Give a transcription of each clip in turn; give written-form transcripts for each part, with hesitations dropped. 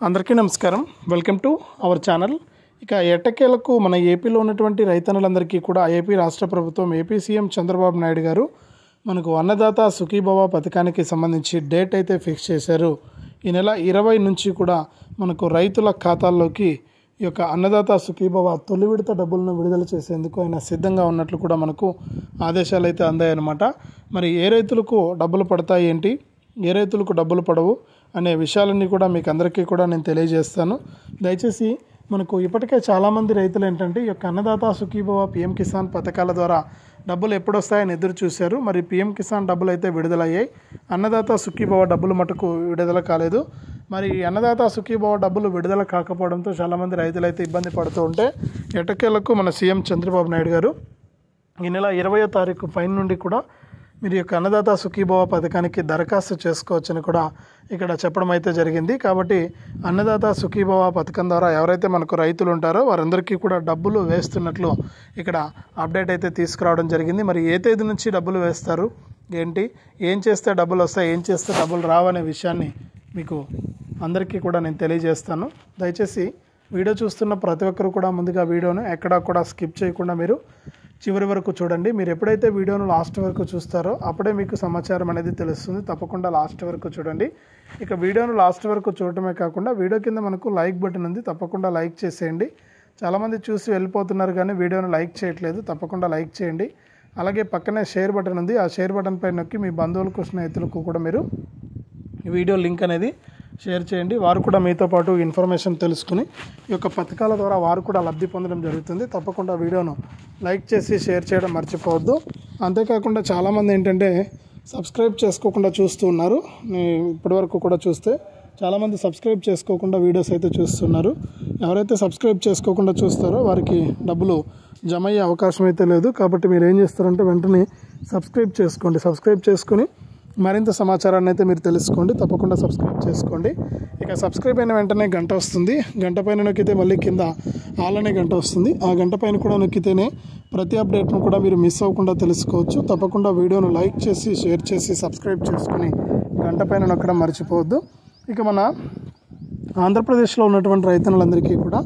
అందరికీ నమస్కారం. Welcome to our channel. ఇక ఎట్టకేలకు మన ఏపీలో ఉన్నటువంటి రైతన్నులందరికీ కూడా ఏపీ రాష్ట్ర ప్రభుత్వం ఏపీ సీఎం చంద్రబాబు నాయుడు గారు మనకు అన్నదాత సుఖీభవ పథకానికి సంబంధించి డేట్ అయితే ఫిక్స్ చేశారు. ఈ నెల 20 నుంచి కూడా మనకు రైతుల ఖాతాల్లోకి ఈ యొక్క అన్నదాత సుఖీభవ తొలి విడత డబ్బులను విడుదల చేసేందుకు ఆయన సిద్ధంగా ఉన్నట్లు కూడా మనకు ఆదేశాలు అయితే అందాయన్నమాట. మరి ఏ రైతులకు డబ్బులు పడతాయి ఏంటి, ఏ రైతులకు డబ్బులు పడవు అనే విషయాలన్నీ కూడా మీకు అందరికీ కూడా నేను తెలియజేస్తాను. దయచేసి మనకు ఇప్పటికే చాలామంది రైతులు ఏంటంటే ఈ యొక్క అన్నదాత సుఖీభవ పిఎం కిసాన్ పథకాల ద్వారా డబ్బులు ఎప్పుడు వస్తాయని ఎదురు చూశారు. మరి పిఎం కిసాన్ డబ్బులు అయితే విడుదలయ్యాయి, అన్నదాత సుఖీభవ డబ్బులు మటుకు విడుదల కాలేదు. మరి అన్నదాత సుఖీభవ డబ్బులు విడుదల కాకపోవడంతో చాలామంది రైతులు అయితే ఇబ్బంది పడుతూ ఉంటే ఎట్టకేలకు మన సీఎం చంద్రబాబు నాయుడు గారు ఈ నెల 20వ తారీఖు పైన నుండి కూడా మీరు యొక్క అన్నదాత సుఖీభవ పథకానికి దరఖాస్తు చేసుకోవచ్చని కూడా ఇక్కడ చెప్పడం అయితే జరిగింది. కాబట్టి అన్నదాత సుఖీభవ పథకం ద్వారా ఎవరైతే మనకు రైతులు ఉంటారో వారందరికీ కూడా డబ్బులు వేస్తున్నట్లు ఇక్కడ అప్డేట్ అయితే తీసుకురావడం జరిగింది. మరి ఏ తేదీ నుంచి డబ్బులు వేస్తారు ఏంటి, ఏం చేస్తే డబ్బులు వస్తాయి, ఏం చేస్తే డబ్బులు రావనే విషయాన్ని మీకు అందరికీ కూడా నేను తెలియజేస్తాను. దయచేసి వీడియో చూస్తున్న ప్రతి ఒక్కరు కూడా ముందుగా వీడియోను ఎక్కడా కూడా స్కిప్ చేయకుండా మీరు చివరి వరకు చూడండి. మీరు ఎప్పుడైతే వీడియోను లాస్ట్ వరకు చూస్తారో అప్పుడే మీకు సమాచారం అనేది తెలుస్తుంది. తప్పకుండా లాస్ట్ వరకు చూడండి. ఇక వీడియోను లాస్ట్ వరకు చూడటమే కాకుండా వీడియో కింద మనకు లైక్ బటన్ ఉంది, తప్పకుండా లైక్ చేసేయండి. చాలామంది చూసి వెళ్ళిపోతున్నారు కానీ వీడియోను లైక్ చేయట్లేదు, తప్పకుండా లైక్ చేయండి. అలాగే పక్కనే షేర్ బటన్ ఉంది, ఆ షేర్ బటన్ పైన నొక్కి మీ బంధువులకు స్నేహితులకు కూడా మీరు ఈ వీడియో లింక్ అనేది షేర్ చేయండి. వారు కూడా మీతో పాటు ఇన్ఫర్మేషన్ తెలుసుకుని ఈ యొక్క పథకాల ద్వారా వారు కూడా లబ్ధి పొందడం జరుగుతుంది. తప్పకుండా వీడియోను లైక్ చేసి షేర్ చేయడం మర్చిపోవద్దు. అంతేకాకుండా చాలామంది ఏంటంటే సబ్స్క్రైబ్ చేసుకోకుండా చూస్తూ ఉన్నారు. ఇప్పటివరకు కూడా చూస్తే చాలామంది సబ్స్క్రైబ్ చేసుకోకుండా వీడియోస్ అయితే చూస్తున్నారు. ఎవరైతే సబ్స్క్రైబ్ చేసుకోకుండా చూస్తారో వారికి డబ్బులు జమ అయ్యే అవకాశం అయితే లేదు. కాబట్టి మీరు ఏం చేస్తారంటే వెంటనే సబ్స్క్రైబ్ చేసుకోండి. సబ్స్క్రైబ్ చేసుకుని మరింత సమాచారాన్ని అయితే మీరు తెలుసుకోండి. తప్పకుండా సబ్స్క్రైబ్ చేసుకోండి. ఇక సబ్స్క్రైబ్ అయిన వెంటనే గంట వస్తుంది, గంట పైన నొక్కితే మళ్ళీ కింద ఆల్ అనే గంట వస్తుంది. ఆ గంట పైన కూడా నొక్కితేనే ప్రతి అప్డేట్ను కూడా మీరు మిస్ అవ్వకుండా తెలుసుకోవచ్చు. తప్పకుండా వీడియోను లైక్ చేసి షేర్ చేసి సబ్స్క్రైబ్ చేసుకుని గంట పైన నొక్కడం మర్చిపోవద్దు. ఇక మన ఆంధ్రప్రదేశ్లో ఉన్నటువంటి రైతులందరికీ కూడా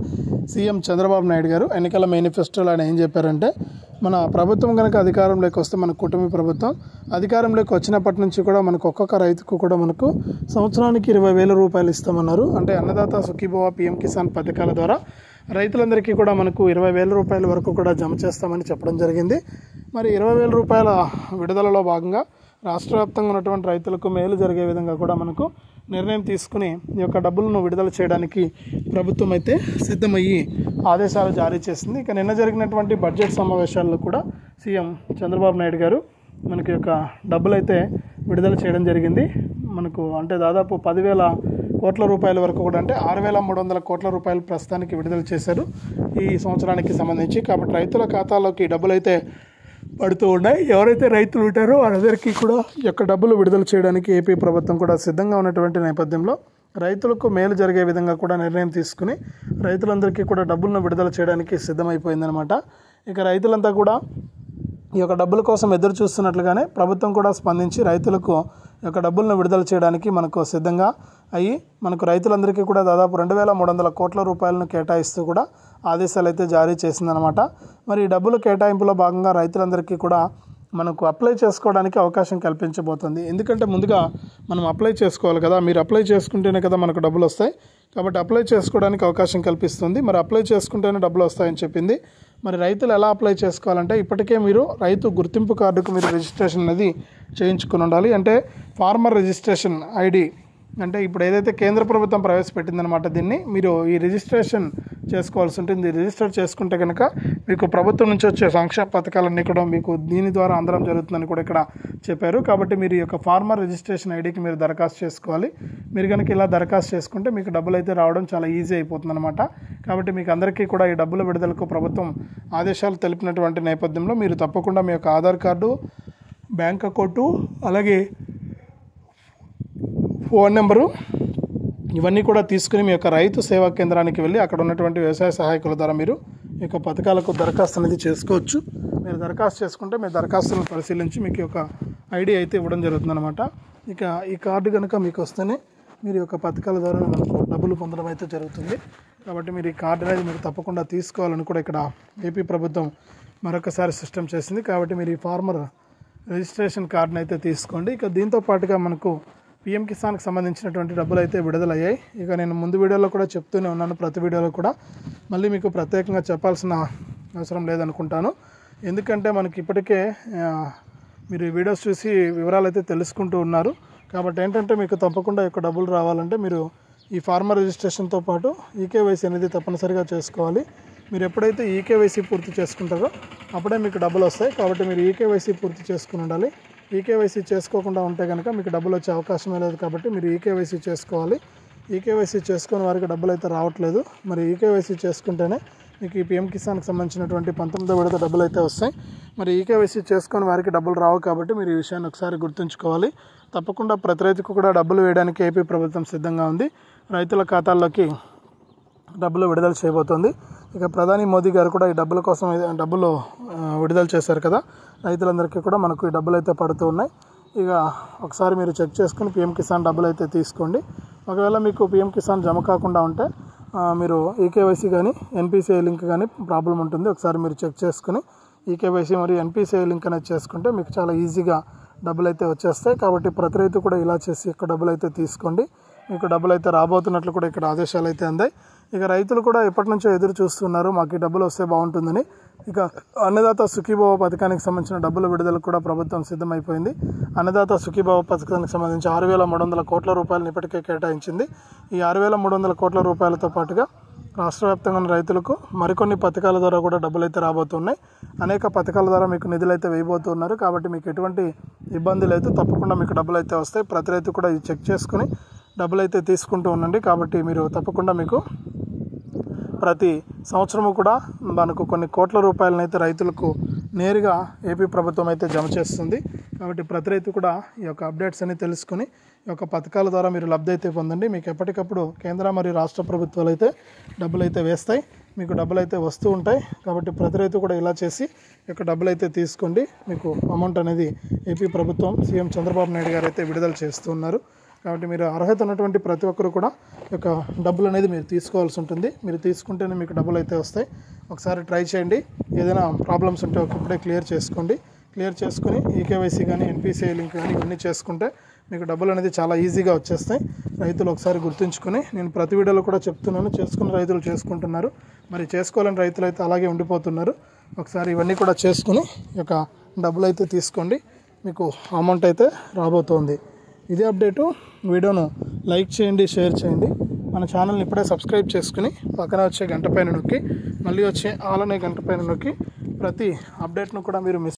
సీఎం చంద్రబాబు నాయుడు గారు ఎన్నికల మేనిఫెస్టోలో ఆయన ఏం చెప్పారంటే, మన ప్రభుత్వం కనుక అధికారంలోకి వస్తే, మన కూటమి ప్రభుత్వం అధికారంలోకి వచ్చినప్పటి నుంచి కూడా మనకు ఒక్కొక్క రైతుకు కూడా మనకు సంవత్సరానికి 20,000 రూపాయలు ఇస్తామన్నారు. అంటే అన్నదాత సుఖీభవ పిఎం కిసాన్ పథకాల ద్వారా రైతులందరికీ కూడా మనకు 20,000 రూపాయల వరకు కూడా జమ చేస్తామని చెప్పడం జరిగింది. మరి 20,000 రూపాయల విడుదలలో భాగంగా రాష్ట్ర వ్యాప్తంగా ఉన్నటువంటి రైతులకు మేలు జరిగే విధంగా కూడా మనకు నిర్ణయం తీసుకుని ఈ యొక్క డబ్బులను విడుదల చేయడానికి ప్రభుత్వం అయితే సిద్ధమయ్యి ఆదేశాలు జారీ చేసింది. ఇక నిన్న జరిగినటువంటి బడ్జెట్ సమావేశాల్లో కూడా సీఎం చంద్రబాబు నాయుడు గారు మనకి యొక్క డబ్బులు అయితే విడుదల చేయడం జరిగింది. మనకు అంటే దాదాపు 10,000 కోట్ల రూపాయల వరకు కూడా, అంటే 6,300 కోట్ల రూపాయలు ప్రస్తుతానికి విడుదల చేశారు ఈ సంవత్సరానికి సంబంధించి. కాబట్టి రైతుల ఖాతాలోకి డబ్బులు అయితే పడుతూ ఉన్నాయి. ఎవరైతే రైతులు ఉంటారో వారందరికీ కూడా ఈ యొక్క డబ్బులు విడుదల చేయడానికి ఏపీ ప్రభుత్వం కూడా సిద్ధంగా ఉన్నటువంటి నేపథ్యంలో రైతులకు మేలు జరిగే విధంగా కూడా నిర్ణయం తీసుకుని రైతులందరికీ కూడా డబ్బులను విడుదల చేయడానికి సిద్ధమైపోయిందనమాట. ఇక రైతులంతా కూడా ఈ యొక్క డబ్బుల కోసం ఎదురు చూస్తున్నట్లుగానే ప్రభుత్వం కూడా స్పందించి రైతులకు ఈ యొక్క డబ్బులను విడుదల చేయడానికి మనకు సిద్ధంగా అయ్యి మనకు రైతులందరికీ కూడా దాదాపు 2,300 కోట్ల రూపాయలను కేటాయిస్తూ కూడా ఆదేశాలు అయితే జారీ చేసిందనమాట. మరి ఈ డబ్బుల కేటాయింపులో భాగంగా రైతులందరికీ కూడా మనకు అప్లై చేసుకోవడానికి అవకాశం కల్పించబోతుంది. ఎందుకంటే ముందుగా మనం అప్లై చేసుకోవాలి కదా, మీరు అప్లై చేసుకుంటేనే కదా మనకు డబ్బులు వస్తాయి. కాబట్టి అప్లై చేసుకోవడానికి అవకాశం కల్పిస్తుంది. మరి అప్లై చేసుకుంటేనే డబ్బులు వస్తాయని చెప్పింది. మరి రైతులు ఎలా అప్లై చేసుకోవాలంటే, ఇప్పటికే మీరు రైతు గుర్తింపు కార్డుకు మీరు రిజిస్ట్రేషన్ అనేది చేయించుకుని ఉండాలి. అంటే ఫార్మర్ రిజిస్ట్రేషన్ ఐడి, అంటే ఇప్పుడు ఏదైతే కేంద్ర ప్రభుత్వం ప్రవేశపెట్టిందనమాట, దీన్ని మీరు ఈ రిజిస్ట్రేషన్ చేసుకోవాల్సి ఉంటుంది. రిజిస్టర్ చేసుకుంటే కనుక మీకు ప్రభుత్వం నుంచి వచ్చే సంక్షేమ పథకాలన్నీ కూడా మీకు దీని ద్వారా అందడం జరుగుతుందని కూడా ఇక్కడ చెప్పారు. కాబట్టి మీరు ఈ యొక్క ఫార్మర్ రిజిస్ట్రేషన్ ఐడికి మీరు దరఖాస్తు చేసుకోవాలి. మీరు కనుక ఇలా దరఖాస్తు చేసుకుంటే మీకు డబ్బులు అయితే రావడం చాలా ఈజీ అయిపోతుంది అనమాట. కాబట్టి మీకు అందరికీ కూడా ఈ డబ్బుల విడుదలకు ప్రభుత్వం ఆదేశాలు తెలిపినటువంటి నేపథ్యంలో మీరు తప్పకుండా మీ యొక్క ఆధార్ కార్డు, బ్యాంక్ అకౌంటు, అలాగే ఫోన్ నెంబరు ఇవన్నీ కూడా తీసుకుని మీ యొక్క రైతు సేవా కేంద్రానికి వెళ్ళి అక్కడ ఉన్నటువంటి వ్యవసాయ సహాయకుల ద్వారా మీరు ఈ యొక్క పథకాలకు దరఖాస్తు అనేది చేసుకోవచ్చు. మీరు దరఖాస్తు చేసుకుంటే మీ దరఖాస్తులను పరిశీలించి మీకు ఒక ఐడి అయితే ఇవ్వడం జరుగుతుందన్నమాట. ఇక ఈ కార్డు కనుక మీకు వస్తేనే మీరు ఈ యొక్క పథకాల ద్వారా మనకు డబ్బులు పొందడం అయితే జరుగుతుంది. కాబట్టి మీరు ఈ కార్డు అనేది మీరు తప్పకుండా తీసుకోవాలని కూడా ఇక్కడ ఏపీ ప్రభుత్వం మరొకసారి సిస్టమ్ చేసింది. కాబట్టి మీరు ఈ ఫార్మర్ రిజిస్ట్రేషన్ కార్డుని అయితే తీసుకోండి. ఇక దీంతో పాటుగా మనకు పీఎం కిసాన్కి సంబంధించినటువంటి డబ్బులు అయితే విడుదలయ్యాయి. ఇక నేను ముందు వీడియోలో కూడా చెప్తూనే ఉన్నాను, ప్రతి వీడియోలో కూడా మళ్ళీ మీకు ప్రత్యేకంగా చెప్పాల్సిన అవసరం లేదనుకుంటాను. ఎందుకంటే మనకి ఇప్పటికే మీరు ఈ వీడియోస్ చూసి వివరాలు అయితే తెలుసుకుంటూ ఉన్నారు. కాబట్టి ఏంటంటే మీకు తప్పకుండా యొక్క డబ్బులు రావాలంటే మీరు ఈ ఫార్మర్ రిజిస్ట్రేషన్తో పాటు ఈకేవైసీ అనేది తప్పనిసరిగా చేసుకోవాలి. మీరు ఎప్పుడైతే ఈకేవైసీ పూర్తి చేసుకుంటారో అప్పుడే మీకు డబ్బులు వస్తాయి. కాబట్టి మీరు ఈకేవైసీ పూర్తి చేసుకుని ఉండాలి. ఈకేవైసీ చేసుకోకుండా ఉంటే కనుక మీకు డబ్బులు వచ్చే అవకాశమే లేదు. కాబట్టి మీరు ఈకేవైసీ చేసుకోవాలి. ఈకేవైసీ చేసుకుని వారికి డబ్బులు అయితే రావట్లేదు. మరి ఈకేవైసీ చేసుకుంటేనే మీకు ఈ పీఎం కిసాన్కి సంబంధించినటువంటి 19వ విడత డబ్బులు అయితే వస్తాయి. మరి ఈకేవైసీ చేసుకొని వారికి డబ్బులు రావు. కాబట్టి మీరు ఈ విషయాన్ని ఒకసారి గుర్తుంచుకోవాలి. తప్పకుండా ప్రతి రైతుకు కూడా డబ్బులు వేయడానికి ఏపీ ప్రభుత్వం సిద్ధంగా ఉంది. రైతుల ఖాతాల్లోకి డబ్బులు విడుదల చేయబోతోంది. ఇక ప్రధాని మోదీ గారు కూడా ఈ డబ్బుల కోసం డబ్బులు విడుదల చేశారు కదా, రైతులందరికీ కూడా మనకు ఈ డబ్బులు అయితే పడుతూ ఉన్నాయి. ఇక ఒకసారి మీరు చెక్ చేసుకుని పీఎం కిసాన్ డబ్బులు అయితే తీసుకోండి. ఒకవేళ మీకు పీఎం కిసాన్ జమ కాకుండా ఉంటే మీరు ఈకేవైసీ కానీ ఎన్పిసిఐ లింక్ కానీ ప్రాబ్లం ఉంటుంది. ఒకసారి మీరు చెక్ చేసుకుని ఈకేవైసీ మరియు ఎన్పిసిఐ లింక్ అనేది చేసుకుంటే మీకు చాలా ఈజీగా డబ్బులు అయితే వచ్చేస్తాయి. కాబట్టి ప్రతి రైతు కూడా ఇలా చేసి ఇక్కడ డబ్బులు అయితే తీసుకోండి. మీకు డబ్బులు అయితే రాబోతున్నట్లు కూడా ఇక్కడ ఆదేశాలు అయితే అందాయి. ఇక రైతులు కూడా ఎప్పటి నుంచో ఎదురు చూస్తున్నారు, మాకు ఈ డబ్బులు వస్తే బాగుంటుందని. ఇక అన్నదాత సుఖీభవ పథకానికి సంబంధించిన డబ్బుల విడుదల కూడా ప్రభుత్వం సిద్ధమైపోయింది. అన్నదాత సుఖీభవ పథకానికి సంబంధించి 6,300 కోట్ల రూపాయలను ఇప్పటికే కేటాయించింది. ఈ 6,300 కోట్ల రూపాయలతో పాటుగా రాష్ట్ర వ్యాప్తంగా ఉన్న రైతులకు మరికొన్ని పథకాల ద్వారా కూడా డబ్బులు అయితే రాబోతున్నాయి. అనేక పథకాల ద్వారా మీకు నిధులు అయితే వేయబోతున్నారు. కాబట్టి మీకు ఎటువంటి ఇబ్బంది లేదు, తప్పకుండా మీకు డబ్బులు అయితే వస్తాయి. ప్రతి రైతు కూడా ఇది చెక్ చేసుకుని డబ్బులు అయితే తీసుకుంటూ ఉండండి. కాబట్టి మీరు తప్పకుండా మీకు ప్రతి సంవత్సరము కూడా మనకు కొన్ని కోట్ల రూపాయలను అయితే రైతులకు నేరుగా ఏపీ ప్రభుత్వం అయితే జమ చేస్తుంది. కాబట్టి ప్రతి రైతు కూడా ఈ యొక్క అప్డేట్స్ అన్ని తెలుసుకుని ఈ యొక్క పథకాల ద్వారా మీరు లబ్ధి అయితే పొందండి. మీకు ఎప్పటికప్పుడు కేంద్ర మరియు రాష్ట్ర ప్రభుత్వాలు అయితే డబ్బులు అయితే వేస్తాయి, మీకు డబ్బులు అయితే వస్తూ ఉంటాయి. కాబట్టి ప్రతి రైతు కూడా ఇలా చేసి ఈ యొక్క డబ్బులు అయితే తీసుకోండి. మీకు అమౌంట్ అనేది ఏపీ ప్రభుత్వం సీఎం చంద్రబాబు నాయుడు గారు అయితే విడుదల చేస్తున్నారు. కాబట్టి మీరు అర్హత ఉన్నటువంటి ప్రతి ఒక్కరు కూడా ఈ యొక్క డబ్బులు అనేది మీరు తీసుకోవాల్సి ఉంటుంది. మీరు తీసుకుంటేనే మీకు డబ్బులు అయితే వస్తాయి. ఒకసారి ట్రై చేయండి. ఏదైనా ప్రాబ్లమ్స్ ఉంటే ఇప్పుడే క్లియర్ చేసుకోండి. క్లియర్ చేసుకుని ఈకేవైసీ కానీ ఎన్పిసిఐ లింక్ కానీ ఇవన్నీ చేసుకుంటే మీకు డబ్బులు అనేది చాలా ఈజీగా వచ్చేస్తాయి. రైతులు ఒకసారి గుర్తుంచుకొని, నేను ప్రతి వీడియోలో కూడా చెప్తున్నాను, చేసుకున్న రైతులు చేసుకుంటున్నారు, మరి చేసుకోవాలని రైతులు అయితే అలాగే ఉండిపోతున్నారు. ఒకసారి ఇవన్నీ కూడా చేసుకుని ఈ యొక్క డబ్బులు అయితే తీసుకోండి. మీకు అమౌంట్ అయితే రాబోతోంది. ఇదే అప్డేటు. వీడియోను లైక్ చేయండి, షేర్ చేయండి. మన ఛానల్ని ఇప్పుడే సబ్స్క్రైబ్ చేసుకుని పక్కన వచ్చే గంట పైన నొక్కి మళ్ళీ వచ్చే ఆల్ అనే గంట పైన నొక్కి ప్రతి అప్డేట్ను కూడా మీరు మిస్